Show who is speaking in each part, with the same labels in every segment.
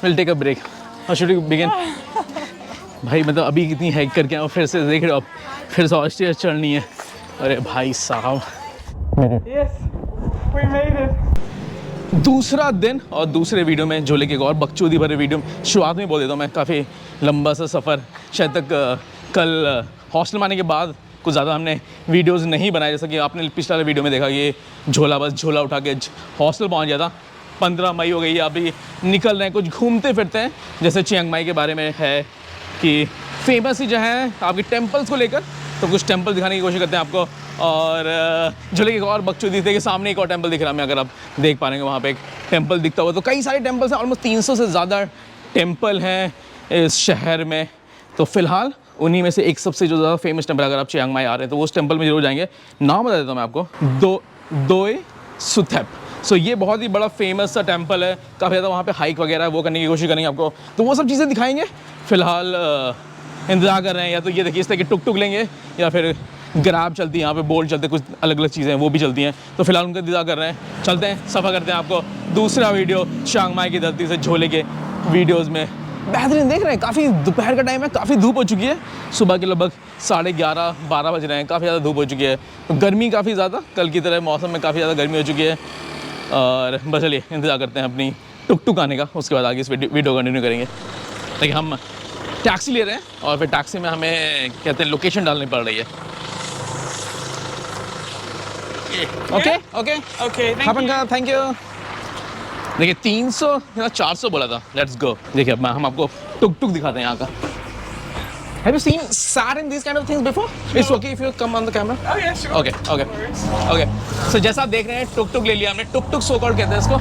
Speaker 1: Will take a break और should we begin. भाई मतलब अभी कितनी हाइक करके और फिर से देख रहे हो आप, फिर से ऑस्ट्रेलिया चढ़नी है। अरे भाई साहब, दूसरा दिन और दूसरे वीडियो में झोले के एक और बकचोदी भरे वीडियो में शुरुआत में बोल देता हूँ मैं, काफ़ी लंबा सा सफ़र शायद तक कल हॉस्टल में आने के बाद कुछ ज़्यादा हमने वीडियोस नहीं बनाए, जैसा कि आपने पिछले वाले वीडियो में देखा कि झोला बस झोला उठा के हॉस्टल पहुँच गया था। 15 मई हो गई है, अभी निकल रहे हैं, कुछ घूमते फिरते हैं। जैसे चियांग माई के बारे में है कि फेमस ही जो है आपके टेम्पल्स को लेकर, तो कुछ टेम्पल दिखाने की कोशिश करते हैं आपको। और झोले की एक और बकचोदी थे कि सामने एक और टेम्पल दिख रहा है, मैं अगर आप देख पा रहे हैं वहाँ पे एक टेम्पल दिखता हुआ। तो कई सारे टेम्पल्स हैं, ऑलमोस्ट 300 से ज़्यादा टेम्पल हैं इस शहर में। तो फिलहाल उन्हीं में से एक सबसे जो ज़्यादा फेमस टेम्पल, अगर आप चियांग माई आ रहे हैं तो उस टेम्पल में जरूर जाएंगे। नाम बता देता हूँ मैं आपको, दोई सुथेप। सो ये बहुत ही बड़ा फेमस सा टेम्पल है, काफ़ी ज़्यादा वहाँ पे हाइक वगैरह वो करने की कोशिश करेंगे आपको, तो वो सब चीज़ें दिखाएंगे। फिलहाल इंतज़ार कर रहे हैं, या तो ये देखिए इस तरह की टुक टुक लेंगे या फिर ग्रैब चलती है यहाँ पे, बोल्ट चलते, कुछ अलग अलग चीज़ें हैं वो भी चलती हैं। तो फिलहाल उनका इंतज़ार कर रहे हैं, चलते हैं सफ़र करते हैं। आपको दूसरा वीडियो चियांग माई की धरती से झोले के वीडियोज़ में बेहतरीन देख रहे हैं। काफ़ी दोपहर का टाइम है, काफ़ी धूप हो चुकी है, सुबह के लगभग 11:30-12 बज रहे हैं, काफ़ी ज़्यादा धूप हो चुकी है। तो गर्मी काफ़ी ज़्यादा, कल की तरह मौसम में काफ़ी ज़्यादा गर्मी हो चुकी है। और बस चलिए इंतज़ार करते हैं अपनी टुक टुक आने का, उसके बाद आगे इस वीडियो कंटिन्यू करेंगे। ताकि हम टैक्सी ले रहे हैं और फिर टैक्सी में हमें कहते हैं लोकेशन डालनी पड़ रही है। Okay okay okay, thank you. देखिए 300 या 400 बोला था, लेट्स गो। देखिए अब हम आपको टुक टुक दिखाते हैं यहाँ का। Have you sat in these kind of things before? It's okay if you come on the camera.
Speaker 2: Oh yeah, sure.
Speaker 1: Okay. So जैसा आप देख रहे हैं टुक टुक ले लिया हमने, टुक टुक सो कॉल्ड कहते हैं इसको।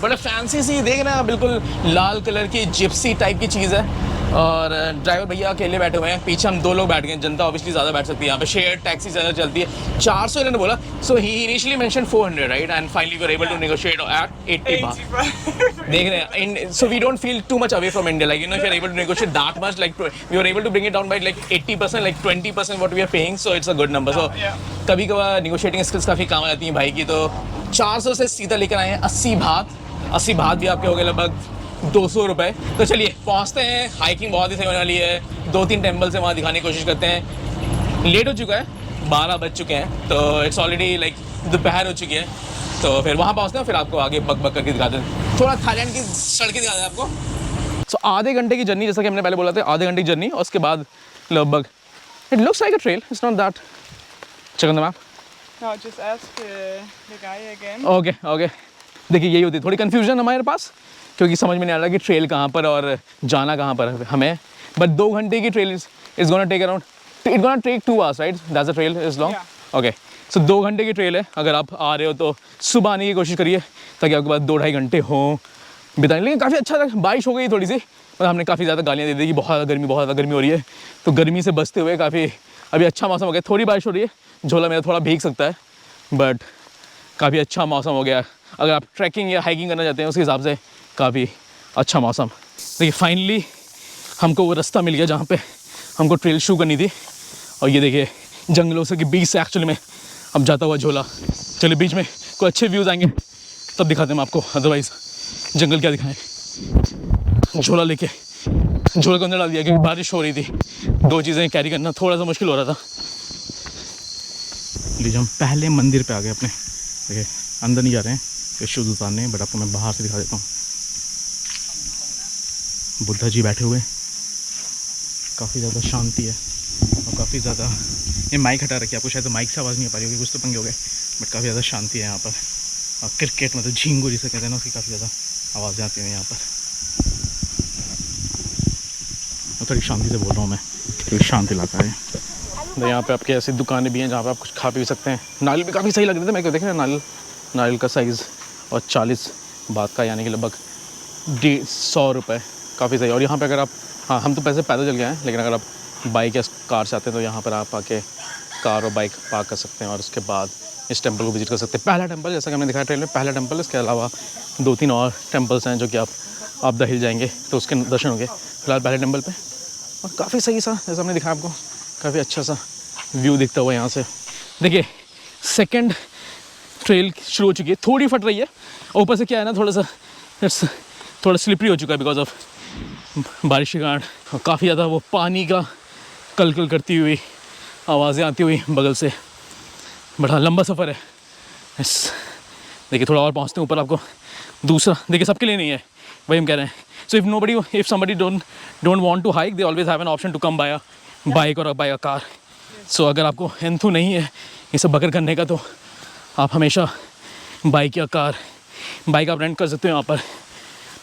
Speaker 1: बड़े फैंसी सी देख रहे हैं, बिल्कुल लाल कलर की जिप्सी टाइप की चीज़ है। और ड्राइवर भैया अकेले बैठे हुए हैं, पीछे हम 2 लोग बैठ गए हैं। जनता ऑब्वियसली ज़्यादा बैठ सकती है यहाँ पे, शेयर टैक्सी ज़्यादा चलती है। 400 इन्होंने बोला, so he initially mention 400 right, and finally we were able to negotiate at 80 बार। देख रहे हैं, so we don't feel too much away from India, like you know, if you are able to negotiate that much, like we are able to bring it down by like 80%, like 20% what we are paying, so it's a good number. So कभी कभार negotiating skills काफ़ी काम आ जाती हैं भाई की। तो 400 से सीधा लेकर आए हैं 80 बात भी आपके हो गए लगभग 200 रुपये। तो चलिए पहुँचते हैं, हाइकिंग बहुत ही सही होने वाली है। 2-3 टेम्पल से वहाँ दिखाने की कोशिश करते हैं। लेट हो चुका है, 12 बज चुके हैं, तो इट्स ऑलरेडी लाइक दोपहर हो चुकी है। तो फिर वहाँ पहुँचते हैं, फिर आपको आगे बक बक करके दिखाते हैं, थोड़ा थाईलैंड की सड़कें दिखाते हैं आपको। सो आधे घंटे की जर्नी, जैसा कि हमने पहले बोला था, आधे घंटे की जर्नी, और उसके बाद लगभग it looks like a trail, it's not that. Check on the map.
Speaker 2: No, just ask the guy again.
Speaker 1: Okay. देखिए यही होती है थोड़ी कन्फ्यूजन हमारे पास, क्योंकि समझ में नहीं आ रहा कि ट्रेल कहाँ पर और जाना कहाँ पर हमें। बट 2 घंटे की trail is gonna take around, it gonna take 2 hours right, that's a trail is long. Okay, so 2 घंटे की ट्रेल है। अगर आप आ रहे हो तो सुबह आने की कोशिश करिए, ताकि आपके पास 2-2.5 घंटे हों बिताने। लेकिन काफ़ी अच्छा था, बारिश हो गई थोड़ी सी, मतलब हमने काफ़ी ज़्यादा गालियाँ दे दी कि बहुत ज़्यादा गर्मी हो रही है। तो गर्मी से बचते हुए काफ़ी अभी अच्छा मौसम हो गया, थोड़ी बारिश हो रही है, झोला मेरा थोड़ा भीग सकता है, बट काफ़ी अच्छा मौसम हो गया। अगर आप ट्रैकिंग या हाइकिंग करना चाहते हैं उसके हिसाब से काफ़ी अच्छा मौसम। देखिए फाइनली हमको वो रास्ता मिल गया जहाँ पे हमको ट्रेल शुरू करनी थी। और ये देखिए जंगलों से के बीच से एक्चुअली में अब जाता हुआ झोला। चलिए बीच में कोई अच्छे व्यूज़ आएंगे तब दिखाते हैं हम आपको, अदरवाइज़ जंगल क्या दिखाएं। झोला लेके झोला को अंदर डाल दिया क्योंकि बारिश हो रही थी, 2 चीज़ें कैरी करना थोड़ा सा मुश्किल हो रहा था। लीजिए हम पहले मंदिर पे आ गए अपने। देखिए अंदर नहीं जा रहे हैं, ये शुद्ध उतारने, बट आपको मैं बाहर से दिखा देता हूँ। बुद्धा जी बैठे हुए, काफ़ी ज़्यादा शांति है और काफ़ी ज़्यादा, ये माइक हटा रखी है, आपको शायद तो माइक से आवाज़ नहीं आ पा रही होगी, कुछ तो पंगे हो गए, बट काफ़ी ज़्यादा शांति है यहाँ पर। और क्रिकेट मतलब झींगू जिसे कहते हैं ना, उसकी काफ़ी ज़्यादा आवाज़ें आती हैं यहाँ पर। थोड़ी शांति से बोल रहा हूँ मैं, क्योंकि शांत इलाका है। तो यहाँ पे आपके ऐसी दुकानें भी हैं जहाँ पे आप कुछ खा पी सकते हैं। नारियल भी काफ़ी सही लग रहे थे मेरे को, देख रहे हैं नारियल का साइज़, और 40 बात का, यानी कि लगभग 150 रुपये, काफ़ी सही। और यहाँ पे अगर आप, हाँ हम तो पैसे पैदल चल गए हैं, लेकिन अगर आप बाइक या कार से आते हैं तो यहाँ पर आप आके कार और बाइक पार्क कर सकते हैं और उसके बाद इस टेंपल को विजिट कर सकते हैं। पहला टेंपल, जैसा कि हमने दिखाया ट्रेल में, पहला टेंपल। इसके अलावा 2-3 और टेंपल्स हैं जो कि आप द हिल जाएंगे तो उसके दर्शन होंगे। फिलहाल पहले टेंपल पे, और काफ़ी सही सा, जैसा हमने दिखाया आपको, काफ़ी अच्छा सा व्यू दिखता हुआ यहाँ से। देखिए सेकंड ट्रेल शुरू हो चुकी है, थोड़ी फट रही है। ऊपर से क्या है ना, थोड़ा स्लिपरी हो चुका है बिकॉज ऑफ बारिश के कारण। काफ़ी ज़्यादा वो पानी का कल करती हुई आवाज़ें आती हुई बगल से। बड़ा लंबा सफ़र है। यस, देखिए थोड़ा और पहुँचते हैं ऊपर। आपको दूसरा देखिए, सबके लिए नहीं है, वही हम कह रहे हैं। So if somebody don't want to hike, they always have an option to come by a bike और बाय अ कार। सो अगर आपको एंथू नहीं है ये सब बकर करने का, तो आप हमेशा बाइक या कार, बाइक आप रेंट कर सकते हो यहाँ पर।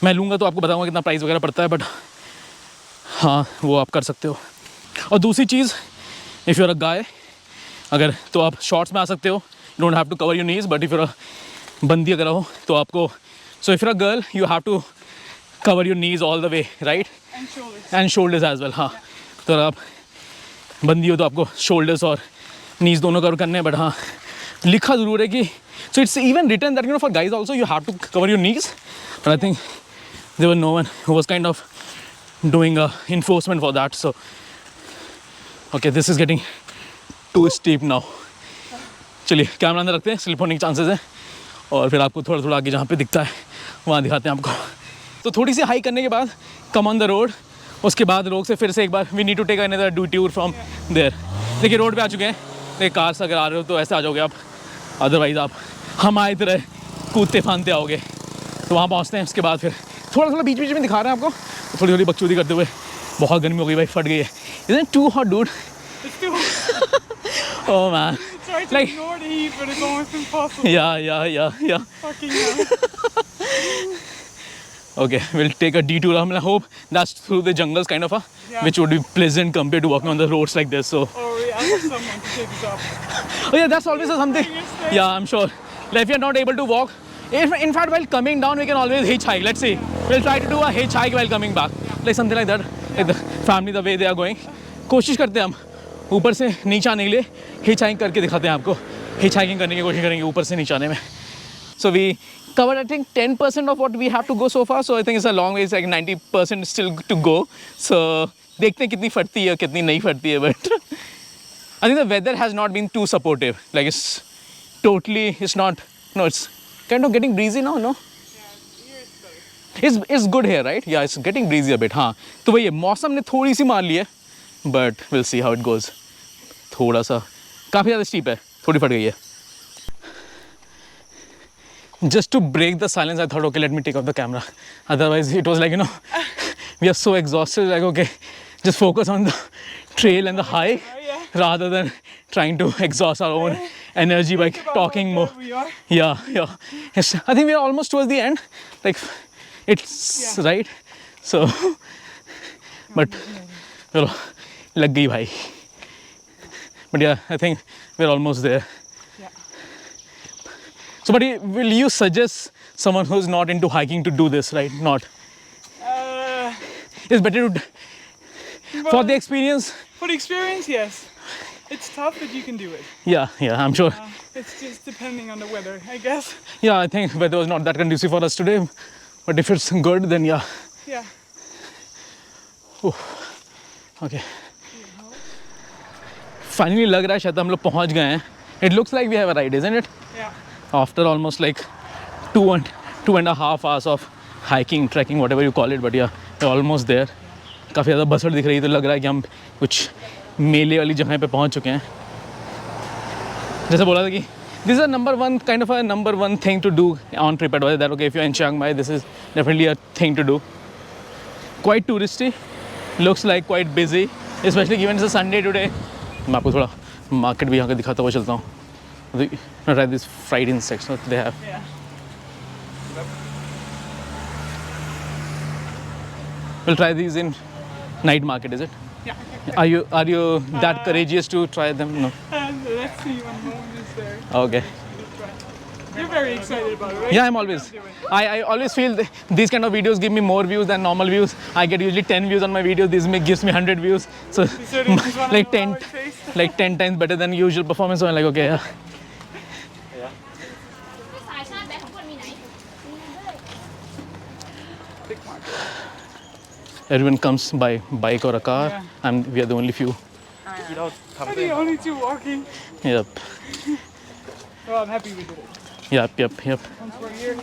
Speaker 1: मैं लूँगा तो आपको बताऊँगा कितना प्राइस वगैरह पड़ता है, बट हाँ वो आप कर सकते हो। और दूसरी चीज़, if you are a guy, अगर तो आप शॉर्ट्स में आ सकते हो, don't have to cover your knees. But if you are बंदी अगर हो तो आपको, so if you are a girl you have to cover your knees all the way, right, and shoulders as well. हाँ, तो अगर आप बंदी हो तो आपको शोल्डर्स और नीज दोनों कवर करने हैं। बट हाँ, लिखा ज़रूर है कि, so it's even written that for guys also you have to cover your knees. But I think there were no one who was kind of doing a enforcement for that. So okay, this is getting too steep now. चलिए camera अंदर रखते हैं, slip होने के chances हैं, और फिर आपको थोड़ा आगे जहाँ पे दिखता है वहाँ दिखाते हैं आपको। तो थोड़ी सी हाइक करने के बाद कम ऑन द रोड, उसके बाद रोड से फिर से एक बार we need to take another tour from there. देखिए रोड पे आ चुके हैं। देखिए कार से अगर आ रहे हो तो ऐसे आ जाओगे आप, अदरवाइज़ आप हमारी तरह कूदते फानते आओगे। तो वहाँ पहुँचते हैं, उसके बाद फिर थोड़ा बीच में दिखा रहे हैं आपको, थोड़ी बकचोदी करते हुए। बहुत गर्मी हो गई भाई, फट गई है। Isn't it too hot, dude?
Speaker 2: It's too hot.
Speaker 1: Oh man.
Speaker 2: Try to ignore the heat, but it's almost impossible.
Speaker 1: Yeah.
Speaker 2: Fucking hell.
Speaker 1: Okay, we'll take a detour. I hope that's through the jungles kind of, which would be pleasant compared to walking on the roads like this. So.
Speaker 2: Oh yeah, I have someone to take us up.
Speaker 1: Oh yeah, that's always something. Yeah, I'm sure. Like, if you're not able to walk, in fact, while coming down, we can always hitchhike. Let's see. We'll try to do a hitchhike while coming back. Like something like that. Like the family, the way they are going. कोशिश करते हैं हम ऊपर से नीचे आने के लिए, हिचहाइकिंग करके दिखाते हैं आपको। हिचहाइकिंग करने की कोशिश करेंगे ऊपर से नीचे आने में। So we covered I think 10% of what we have to go so far. So I think it's a long way. It's like 90% still to go. So देखते हैं कितनी फटती है, कितनी नहीं फटती है। But I think the weather has not been too supportive. Like it's not. No, it's kind of getting breezy now. No. It's good here, right? Yeah, it's getting breezy a bit. हाँ, तो वही है, मौसम ने थोड़ी सी मार ली है, but we'll see how it goes. थोड़ा सा काफ़ी ज़्यादा स्टीप है, थोड़ी फट गई है। Just to break the silence, I thought, okay, let me take off the camera. Otherwise, it was like, we are so exhausted. Like, okay, just focus on the trail and the hike, rather than trying to exhaust our own energy by talking more. Yeah. Yes, I think we are almost towards the end. Like, it's right. So, but चलो लग गई भाई. But yeah, I think we're almost there. So, but will you suggest someone who's not into hiking to do this, right? Not. It's better to, for the experience.
Speaker 2: For the experience, yes. It's tough, but you can do it.
Speaker 1: Yeah, I'm sure.
Speaker 2: It's just depending on the weather, I guess.
Speaker 1: Yeah, I think weather was not that conducive for us today. But if it's good, then yeah.
Speaker 2: Yeah.
Speaker 1: Okay. Finally लग रहा है शायद हम लोग पहुंच गए हैं. It looks like we have arrived, isn't it?
Speaker 2: Yeah.
Speaker 1: After almost like two and a half hours of hiking, trekking, whatever you call it, but yeah, we're almost there. काफ़ी ज़्यादा बसड़ दिख रही है, तो लग रहा है कि हम कुछ मेले वाली जगह पे पहुंच चुके हैं. जैसे बोला था कि this is a number one thing to do on TripAdvisor, that okay, if you're in Chiang Mai, this is definitely a thing to do. Quite touristy, looks like quite busy, especially given it's a Sunday today. मैं आपको थोड़ा market भी यहाँ का दिखाता हुआ चलता हूँ. Try this fried insects that they have.
Speaker 2: Yeah.
Speaker 1: We'll try these in night market, is it?
Speaker 2: Yeah.
Speaker 1: Are you that courageous to try them? No.
Speaker 2: Let's see when no one is there.
Speaker 1: Okay.
Speaker 2: You're very excited about it, right?
Speaker 1: Yeah, I'm always. I always feel these kind of videos give me more views than normal views. I get usually 10 views on my video. This gives me 100 views. So like 10 times better than usual performance. So I'm like, okay, yeah. Everyone comes by bike or a car, and we are the only few.
Speaker 2: We're the only two walking.
Speaker 1: Yep.
Speaker 2: Well, I'm happy we did it.
Speaker 1: Yep.
Speaker 2: Once we're here.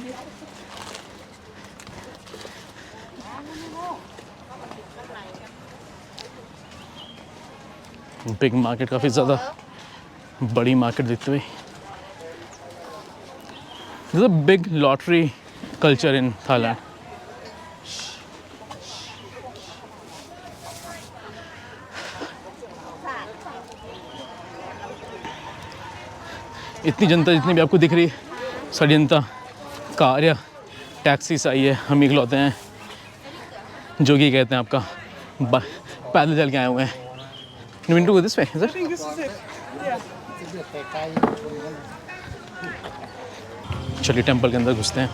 Speaker 1: Big market, काफ़ी ज़्यादा बड़ी market दिखती हुई. There's a big lottery culture in Thailand. इतनी जनता जितनी भी आपको दिख रही है, सारी जनता कार या टैक्सी से आई है. हम इकलौते हैं जो कि कहते हैं आपका पैदल चल के आए हुए हैं. You mean to go this way, is
Speaker 2: I
Speaker 1: it?
Speaker 2: think this is it. Yeah.
Speaker 1: चलिए टेंपल के अंदर घुसते हैं.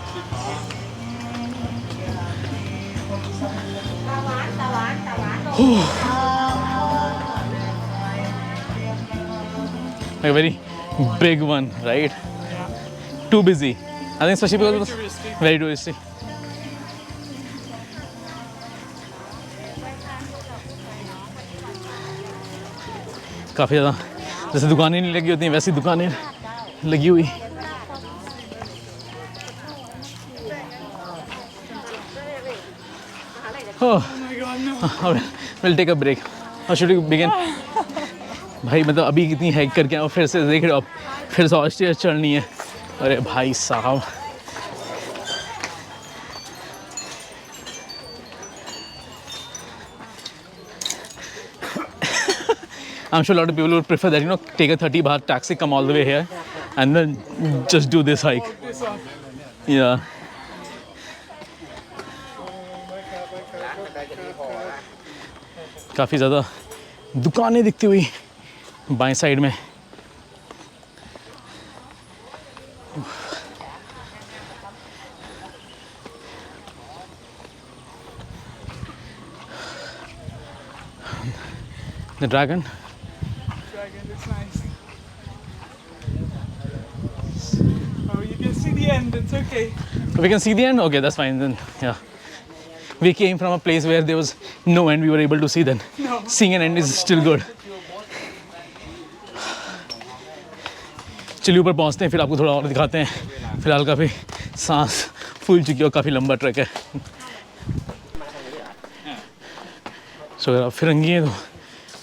Speaker 1: A very big one, right? Too busy. I think especially because it was very touristy. काफ़ी ज़्यादा जैसे दुकानें नहीं लगी होती हैं वैसी दुकानें लगी हुई.
Speaker 2: Oh my god, no.
Speaker 1: We'll take a break. How should we begin? भाई मतलब अभी कितनी हैक करके और फिर से देख रहे हो आप, फिर से स्टेज चढ़नी है. अरे भाई साहब, I'm sure a lot of people would prefer that, you know, take a 30 baht taxi, come all the way here, and then just do this hike.
Speaker 2: Walk this up.
Speaker 1: Yeah. काफ़ी ज़्यादा दुकानें दिखती हुई बाएं साइड में. The dragon.
Speaker 2: Dragon, it's nice. Oh, you can see the end, it's okay.
Speaker 1: We can see the end? Okay, that's fine then. Yeah. We came from a place where there was no end. We were able to see then.
Speaker 2: No.
Speaker 1: Seeing an end is still good. चलिए ऊपर पहुंचते हैं, फिर आपको थोड़ा और दिखाते हैं. फिलहाल काफ़ी सांस फूल चुकी है और काफ़ी लंबा ट्रैक है. सो अगर आप फिरंगी हैं तो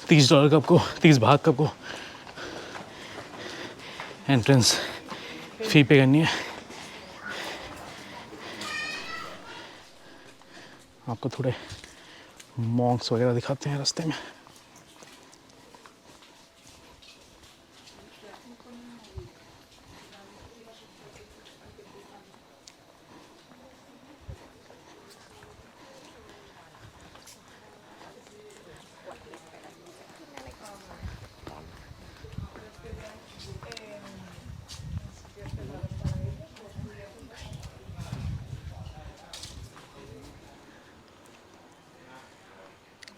Speaker 1: $30 का आपको, 30 बात का आपको एंट्रेंस फ़ी पे करनी है. आपको थोड़े मॉन्क्स वगैरह दिखाते हैं रास्ते में.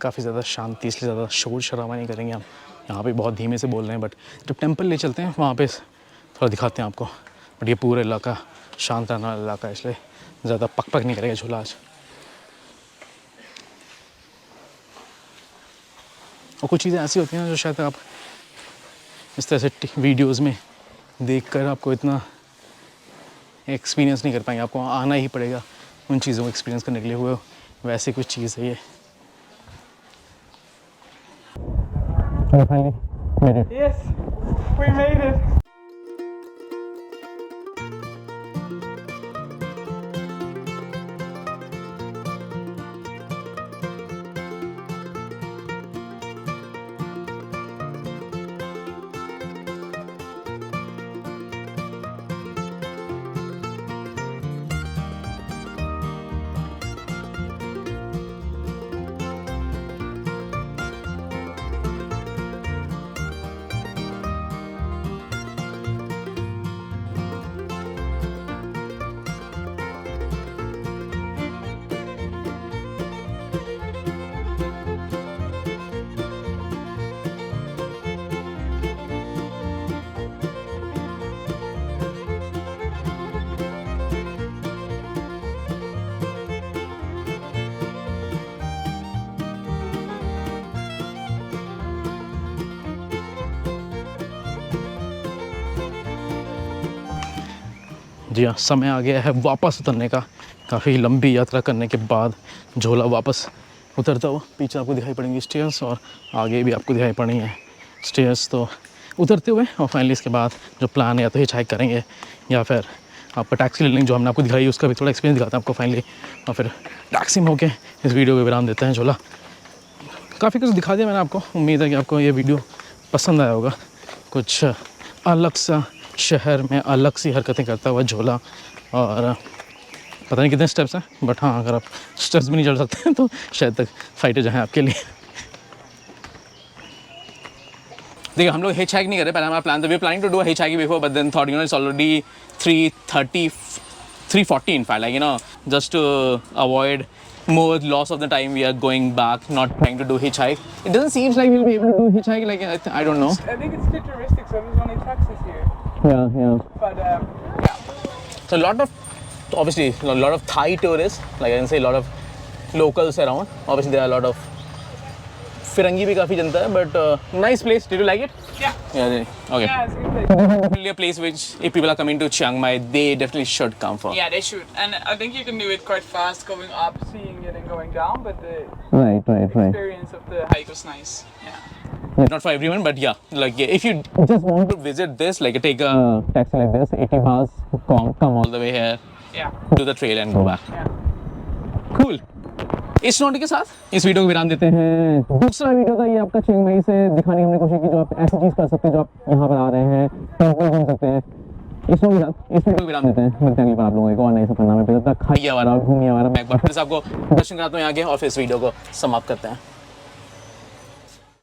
Speaker 1: काफ़ी ज़्यादा शांति, इसलिए ज़्यादा शोर शराबा नहीं करेंगे हम. यहाँ पे बहुत धीमे से बोल रहे हैं, बट जब टेंपल ले चलते हैं वहाँ पे थोड़ा दिखाते हैं आपको. बट ये पूरा इलाका शांत रहने वाला इलाका है, इसलिए ज़्यादा पक पक नहीं करेगा झूला आज. और कुछ चीज़ें ऐसी होती हैं जो शायद आप इस तरह से वीडियोज़ में देख कर आपको इतना एक्सपीरियंस नहीं कर पाएंगे. आपको आना ही पड़ेगा उन चीज़ों को एक्सपीरियंस करने के लिए. हुए वैसे कुछ चीज़ है ये. Finally made it.
Speaker 2: Yes, we made it.
Speaker 1: जी हाँ, समय आ गया है वापस उतरने का। काफ़ी लंबी यात्रा करने के बाद झोला वापस उतरता हुआ। पीछे आपको दिखाई पड़ेंगी स्टेयर्स और आगे भी आपको दिखाई पड़ेंगी स्टेयर्स। तो उतरते हुए और फाइनली इसके बाद जो प्लान है, या तो हिच हाइक करेंगे या फिर आपको टैक्सी ले लेंगे, जो हमने आपको दिखाई उसका भी थोड़ा एक्सपीरियंस दिखाता है आपको फाइनली। और फिर टैक्सी में होके इस वीडियो को विराम देते हैं। झोला काफ़ी कुछ दिखा दिया मैंने आपको। उम्मीद है कि आपको ये वीडियो पसंद आया होगा। कुछ अलग सा शहर में अलग सी हरकतें करता हुआ झोला, और पता नहीं कितने स्टेप्स हैं, बट हाँ, अगर आप स्टेप्स भी नहीं चढ़ सकते हैं तो शायद तक फाइटर जो है आपके लिए। देखिए, हम लोग हिच हाइक नहीं कर रहे। पहले हमारा प्लान था, we planning to do hitch hike before, but then thought it's already 3:30 3:40 in fact, like just to avoid more loss of the time, we are going back, not trying to do hitchhike. It doesn't seem like we'll be able to do hitchhike, like I don't know.
Speaker 2: I think it's too touristic, so there's only taxis here.
Speaker 1: Yeah.
Speaker 2: But yeah.
Speaker 1: So a lot of, obviously, a lot of Thai tourists, like I can say, a lot of locals around. Obviously, there are a lot of Firangi भी काफ़ी जनता है, but nice place. Did you like it?
Speaker 2: Yeah.
Speaker 1: Yeah. Okay.
Speaker 2: Yeah, it's a good place.
Speaker 1: Definitely a place which, if people are coming to Chiang Mai, they definitely should come for.
Speaker 2: Yeah, they should. And I think you can do it quite fast, going up, seeing it, and going down. But the
Speaker 1: Right.
Speaker 2: experience of the hike was nice. Yeah.
Speaker 1: Not for everyone, but yeah, like if you just want to visit this, like take a taxi like this, 80 bars, come all the way here,
Speaker 2: Yeah.
Speaker 1: to the trail and go back.
Speaker 2: Yeah.
Speaker 1: Cool. इस note के साथ इस video को विराम देते हैं। दूसरा video था ये आपका चिंग माई से दिखाने की हमने कोशिश की, जो आप ऐसी चीज़ कर सकते हैं जो आप यहाँ पर आ रहे हैं, टेम्पल घूम सकते हैं। इस नोट के साथ इस वीडियो को विराम देते हैं। मिलते हैं अगली बार आप लोगों को और नई सफरनामे पे। तब तक खाइए हमारा और घूमिए हमारा। मैं एक बार फिर से आपको दर्शन कराता हूँ यहाँ के और फिर इस वीडियो को समाप्त करते हैं।